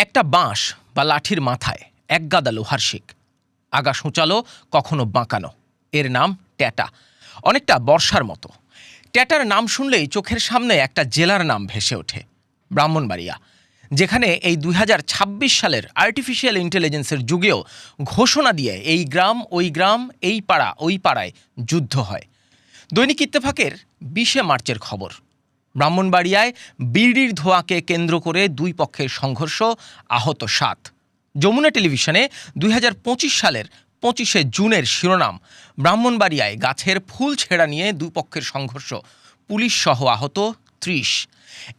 একটা বাঁশ বা লাঠির মাথায় একগাদা লোহার শিক, আগা সূচালো কখনো বাঁকানো। এর নাম ট্যাটা, অনেকটা বর্ষার মতো। ট্যাটার নাম শুনলেই চোখের সামনে একটা জেলার নাম ভেসে ওঠে, ব্রাহ্মণবাড়িয়া, যেখানে এই 2026 সালের আর্টিফিশিয়াল ইন্টেলিজেন্সের যুগেও ঘোষণা দিয়ে এই গ্রাম ওই গ্রাম, এই পাড়া ওই পাড়ায় যুদ্ধ হয়। দৈনিক ইত্তেফাকের 20 মার্চের খবর, ব্রাহ্মণবাড়িয়ায় বিড়ির ধোঁয়াকে কেন্দ্র করে দুই পক্ষের সংঘর্ষ, আহত 7। যমুনা টেলিভিশনে 2025 সালের 25শে জুনের শিরোনাম, ব্রাহ্মণবাড়িয়ায় গাছের ফুল ছেঁড়া নিয়ে দুই পক্ষের সংঘর্ষ, পুলিশ সহ আহত 30।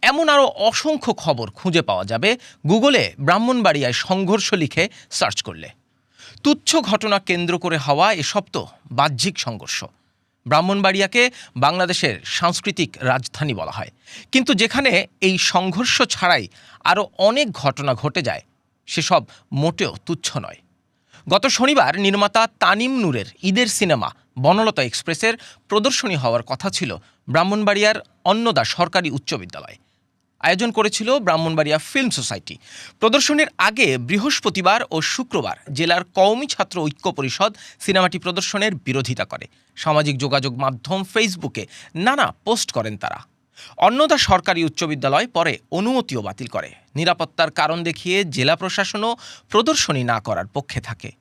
এমন আরও অসংখ্য খবর খুঁজে পাওয়া যাবে গুগলে ব্রাহ্মণবাড়িয়ায় সংঘর্ষ লিখে সার্চ করলে। তুচ্ছ ঘটনা কেন্দ্র করে হওয়া এসব তো বাহ্যিক সংঘর্ষ। ব্রাহ্মণবাড়িয়াকে বাংলাদেশের সাংস্কৃতিক রাজধানী বলা হয়, কিন্তু যেখানে এই সংঘর্ষ ছাড়াই আরও অনেক ঘটনা ঘটে যায়, সেসব মোটেও তুচ্ছ নয়। গত শনিবার নির্মাতা তানিম নূরের ঈদের সিনেমা বনলতা এক্সপ্রেসের প্রদর্শনী হওয়ার কথা ছিল ব্রাহ্মণবাড়িয়ার অন্নদা সরকারি উচ্চ বিদ্যালয়। আয়োজন করেছিল ব্রাহ্মণবাড়িয়া ফিল্ম সোসাইটি। প্রদর্শনীর আগে বৃহস্পতিবার ও শুক্রবার জেলার কওমি ছাত্র ঐক্য পরিষদ সিনেমাটি প্রদর্শনের বিরোধিতা করে। সামাজিক যোগাযোগ মাধ্যম ফেসবুকে নানা পোস্ট করেন তারা। অন্নদা সরকারি উচ্চ বিদ্যালয় পরে অনুমতিও বাতিল করে। নিরাপত্তার কারণ দেখিয়ে জেলা প্রশাসনও প্রদর্শনী না করার পক্ষে থাকে।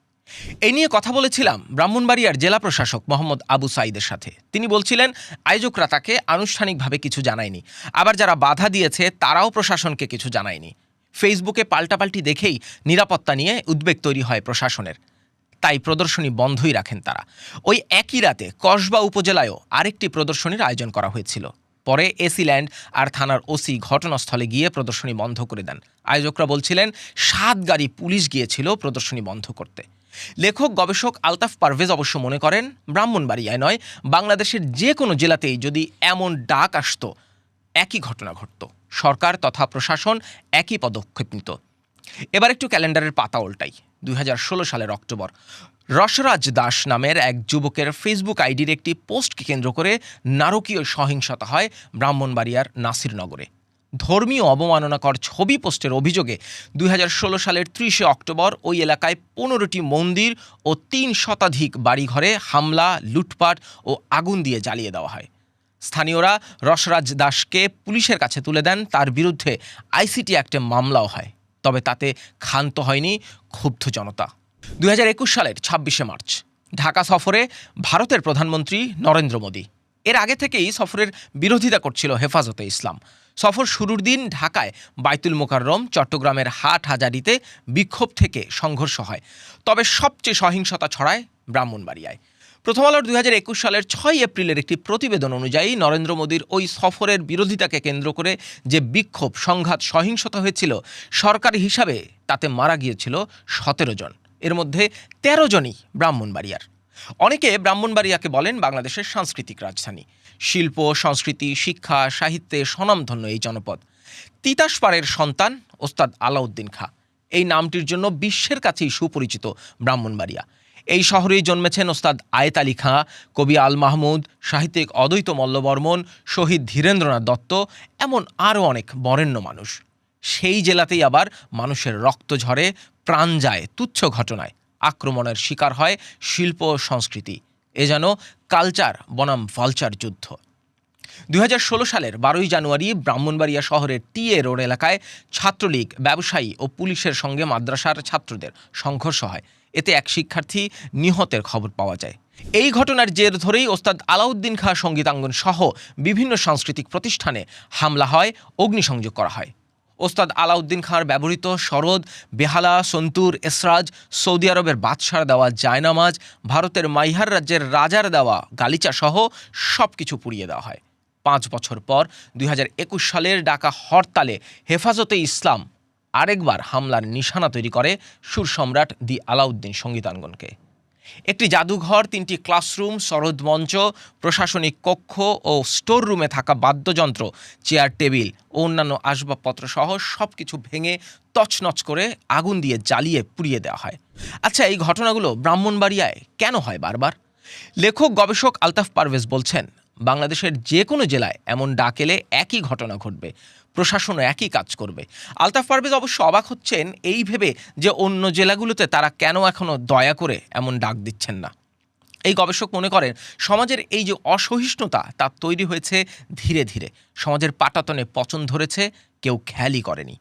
এই নিয়ে কথা বলেছিলাম ব্রাহ্মণবাড়িয়ার জেলা প্রশাসক মোহাম্মদ আবু সাঈদের সাথে। তিনি বলছিলেন, আয়োজকরা তাকে আনুষ্ঠানিকভাবে কিছু জানায়নি, আবার যারা বাধা দিয়েছে তারাও প্রশাসনকে কিছু জানায়নি। ফেসবুকে পাল্টাপাল্টি দেখেই নিরাপত্তা নিয়ে উদ্বেগ তৈরি হয় প্রশাসনের, তাই প্রদর্শনী বন্ধই রাখেন তারা। ওই একই রাতে কসবা উপজেলায়ও আরেকটি প্রদর্শনীর আয়োজন করা হয়েছিল। পরে এসি ল্যান্ড আর থানার ওসি ঘটনাস্থলে গিয়ে প্রদর্শনী বন্ধ করে দেন। আয়োজকরা বলছিলেন 7 গাড়ি পুলিশ গিয়েছিল প্রদর্শনী বন্ধ করতে। লেখক গবেষক আলতাফ পারভেজ অবশ্য মনে করেন, ব্রাহ্মণবাড়িয়ায় নয়, বাংলাদেশের যে কোনো জেলাতেই যদি এমন ডাক আসতো, একই ঘটনা ঘটত, সরকার তথা প্রশাসন একই পদক্ষেপ নিত। এবার একটু ক্যালেন্ডারের পাতা উল্টাই। 2016 সালের অক্টোবর, রসরাজ দাস নামের এক যুবকের ফেসবুক আইডির একটি পোস্টকে কেন্দ্র করে নারকীয় সহিংসতা হয় ব্রাহ্মণবাড়িয়ার নাসিরনগরে। ধর্মীয় অবমাননাকর ছবি পোস্টের অভিযোগে 2016 সালের 30শে অক্টোবর ওই এলাকায় 15টি মন্দির ও 3 শতাধিক বাড়িঘরে হামলা, লুটপাট ও আগুন দিয়ে জ্বালিয়ে দেওয়া হয়। স্থানীয়রা রসরাজ দাসকে পুলিশের কাছে তুলে দেন। তার বিরুদ্ধে আইসিটি অ্যাক্টে মামলাও হয়, তবে তাতে ক্ষান্ত হয়নি ক্ষুব্ধ জনতা। 2021 সালের 26শে মার্চ, ঢাকা সফরে ভারতের প্রধানমন্ত্রী নরেন্দ্র মোদী। এর আগে থেকেই সফরের বিরোধিতা করছিল হেফাজতে ইসলাম। সফর শুরুর দিন ঢাকায় বাইতুল মোকাররম, চট্টগ্রামের হাট হাজারিতে বিক্ষোভ থেকে সংঘর্ষ হয়, তবে সবচেয়ে সহিংসতা ছড়ায় ব্রাহ্মণবাড়িয়ায়। প্রথম আলোর 2021 সালের 6 এপ্রিলের একটি প্রতিবেদন অনুযায়ী নরেন্দ্র মোদীর ওই সফরের বিরোধিতাকে কেন্দ্র করে যে বিক্ষোভ, সংঘাত, সহিংসতা হয়েছিল, সরকারি হিসাবে তাতে মারা গিয়েছিল 17 জন। এর মধ্যে 13 জনই ব্রাহ্মণবাড়িয়ার। অনেকে ব্রাহ্মণবাড়িয়াকে বলেন বাংলাদেশের সাংস্কৃতিক রাজধানী। শিল্প, সংস্কৃতি, শিক্ষা, সাহিত্যে স্বনামধন্য এই জনপদ। তিতাসপাড়ের সন্তান ওস্তাদ আলাউদ্দিন খাঁ, এই নামটির জন্য বিশ্বের কাছেই সুপরিচিত ব্রাহ্মণবাড়িয়া। এই শহরেই জন্মেছেন ওস্তাদ আয়েত আলী খাঁ, কবি আল মাহমুদ, সাহিত্যিক অদ্বৈত মল্লবর্মণ, শহীদ ধীরেন্দ্রনাথ দত্ত, এমন আরও অনেক বরেণ্য মানুষ। সেই জেলাতেই আবার মানুষের রক্ত ঝরে, প্রাণ যায় তুচ্ছ ঘটনায়, আক্রমণের শিকার হয় শিল্প ও সংস্কৃতি। এ যেন কালচার বনাম ভালচার যুদ্ধ। 2016 সালের 12ই জানুয়ারি ব্রাহ্মণবাড়িয়া শহরের টিএ রোড এলাকায় ছাত্রলীগ, ব্যবসায়ী ও পুলিশের সঙ্গে মাদ্রাসার ছাত্রদের সংঘর্ষ হয়। এতে এক শিক্ষার্থী নিহতের খবর পাওয়া যায়। এই ঘটনার জের ধরেই ওস্তাদ আলাউদ্দিন খাঁ সঙ্গীতাঙ্গন সহ বিভিন্ন সাংস্কৃতিক প্রতিষ্ঠানে হামলা হয়, অগ্নিসংযোগ করা হয়। ওস্তাদ আলাউদ্দিন খাঁর ব্যবহৃত সরদ, বেহালা, সন্তুর, এসরাজ, সৌদি আরবের বাদশার দেওয়া জায়নামাজ, ভারতের মাইহার রাজ্যের রাজার দেওয়া গালিচা সহ সব কিছু পুড়িয়ে দেওয়া হয়। 5 বছর পর 2021 সালের ডাকা হরতালে হেফাজতে ইসলাম আরেকবার হামলার নিশানা তৈরি করে সুর সম্রাট দি আলাউদ্দিন সঙ্গীতাঙ্গনকে। একটি জাদুঘর, 3টি ক্লাসরুম, সরদ মঞ্চ, প্রশাসনিক কক্ষ ও স্টোর রুমে থাকা বাদ্যযন্ত্র, চেয়ার, টেবিল ও অন্যান্য আসবাবপত্র সহ সব কিছু ভেঙে তছনছ করে আগুন দিয়ে জ্বালিয়ে পুড়িয়ে দেওয়া হয়। আচ্ছা, এই ঘটনাগুলো ব্রাহ্মণবাড়িয়ায় কেন হয় বারবার? লেখক গবেষক আলতাফ পারভেজ বলছেন, বাংলাদেশের যে কোনো জেলায় এমন ডাক এলে একই ঘটনা ঘটবে। প্রশাসনও একই কাজ করবে। আলতাফ পারভেজ অবশ্য অবাক হচ্ছেন এই ভেবে যে অন্য জেলাগুলোতে তারা কেন এখনও দয়া করে এমন ডাক দিচ্ছেন না। এই গবেষক মনে করেন সমাজের এই যে অসহিষ্ণুতা তা তৈরি হয়েছে ধীরে ধীরে, সমাজের পাটাতনে পচন ধরেছে, কেউ খেয়ালই করেনি।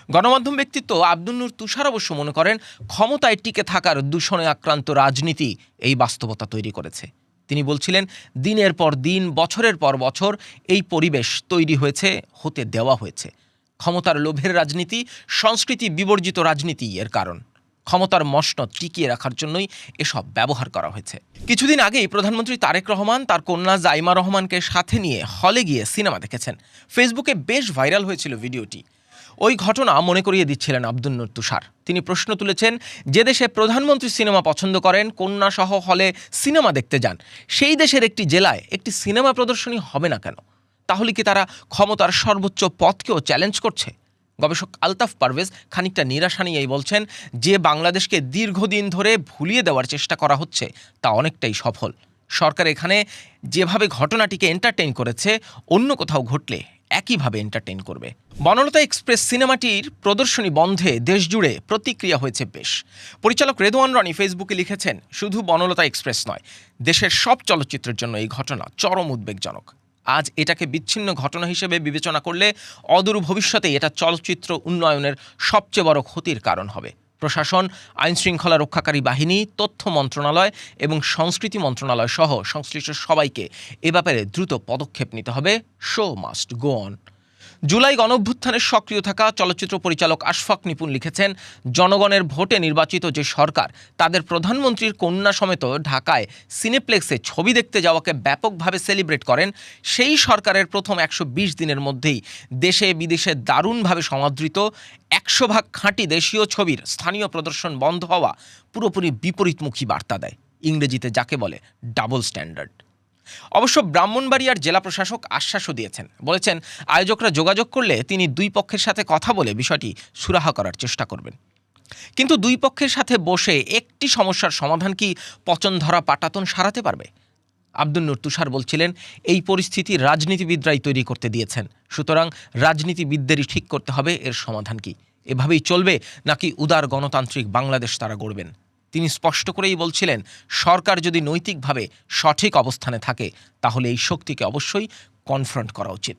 গণমাধ্যম ব্যক্তিত্ব আব্দুন নূর তুষার অবশ্য মনে করেন ক্ষমতায় টিকে থাকার দূষণে আক্রান্ত রাজনীতি এই বাস্তবতা তৈরি করেছে। তিনি বলছিলেন দিনের পর দিন, বছরের পর বছর এই পরিবেশ তৈরি হয়েছে, হতে দেওয়া হয়েছে। ক্ষমতার লোভের রাজনীতি, সংস্কৃতি বিবর্জিত রাজনীতি এর কারণ। ক্ষমতার মসনদ টিকিয়ে রাখার জন্যই এসব ব্যবহার করা হয়েছে। কিছুদিন আগেই প্রধানমন্ত্রী তারেক রহমান তার কন্যা জাইমা রহমানকে সাথে নিয়ে হলে গিয়ে সিনেমা দেখেছেন। ফেসবুকে বেশ ভাইরাল হয়েছিল ভিডিওটি। ওই ঘটনা মনে করিয়ে দিচ্ছিলেন আব্দুন নূর তুষার। তিনি প্রশ্ন তুলেছেন, যে দেশে প্রধানমন্ত্রী সিনেমা পছন্দ করেন, কন্যা সহ হলে সিনেমা দেখতে যান, সেই দেশের একটি জেলায় একটি সিনেমা প্রদর্শনী হবে না কেন? তাহলে কি তারা ক্ষমতার সর্বোচ্চ পথকেও চ্যালেঞ্জ করছে? গবেষক আলতাফ পারভেজ খানিকটা নিরাশা নিয়েই বলছেন, যে বাংলাদেশকে দীর্ঘদিন ধরে ভুলিয়ে দেওয়ার চেষ্টা করা হচ্ছে তা অনেকটাই সফল। সরকার এখানে যেভাবে ঘটনাটিকে এন্টারটেইন করেছে, অন্য কোথাও ঘটলে একইভাবে এন্টারটেইন করবে। বনলতা এক্সপ্রেস সিনেমাটির প্রদর্শনী বন্ধে দেশজুড়ে প্রতিক্রিয়া হয়েছে বেশ। পরিচালক রেদওয়ান রনি ফেসবুকে লিখেছেন, শুধু বনলতা এক্সপ্রেস নয়, দেশের সব চলচ্চিত্রের জন্য এই ঘটনা চরম উদ্বেগজনক। আজ এটাকে বিচ্ছিন্ন ঘটনা হিসেবে বিবেচনা করলে অদূর ভবিষ্যতে এটা চলচ্চিত্র উন্নয়নের সবচেয়ে বড় ক্ষতির কারণ হবে। প্রশাসন, আইনশৃঙ্খলা রক্ষাকারী বাহিনী, তথ্য মন্ত্রণালয় এবং সংস্কৃতি মন্ত্রণালয় সহ সংশ্লিষ্ট সবাইকে এ ব্যাপারে দ্রুত পদক্ষেপ নিতে হবে। Show must go on. July গণঅভ্যুত্থানের সক্রিয় থাকা চলচ্চিত্র পরিচালক আশফাক নিপুণ লিখেছেন, জনগণের ভোটে নির্বাচিত যে সরকার তাদের প্রধানমন্ত্রীর কন্যা সমেত ঢাকায় সিনেপ্লেক্সে ছবি দেখতে যাওয়াকে ব্যাপকভাবে সেলিব্রেট করেন, সেই সরকারের প্রথম 120 দিনের মধ্যেই দেশে বিদেশে দারুণভাবে সমাদৃত 100% খাঁটি দেশীয় ছবির স্থানীয় প্রদর্শন বন্ধ হওয়া পুরোপুরি বিপরীতমুখী বার্তা দেয়। ইংরেজিতে যাকে বলে ডাবল স্ট্যান্ডার্ড। অবশ্য ব্রাহ্মণবাড়িয়ার জেলা প্রশাসক আশ্বাসও দিয়েছেন, বলেছেন আয়োজকরা যোগাযোগ করলে তিনি দুই পক্ষের সাথে কথা বলে বিষয়টি সুরাহা করার চেষ্টা করবেন। কিন্তু দুই পক্ষের সাথে বসে একটি সমস্যার সমাধান কি পচন ধরা পাটাতন সারাতে পারবে? আব্দুন নূর তুষার বলছিলেন, এই পরিস্থিতি রাজনীতিবিদরাই তৈরি করতে দিয়েছেন, সুতরাং রাজনীতিবিদদেরই ঠিক করতে হবে এর সমাধান কি। এভাবেই চলবে নাকি উদার গণতান্ত্রিক বাংলাদেশ তারা গড়বেন? তিনি স্পষ্ট করেই বলছিলেন, সরকার যদি নৈতিকভাবে সঠিক অবস্থানে থাকে তাহলে এই শক্তিকে অবশ্যই কনফ্রন্ট করা উচিত।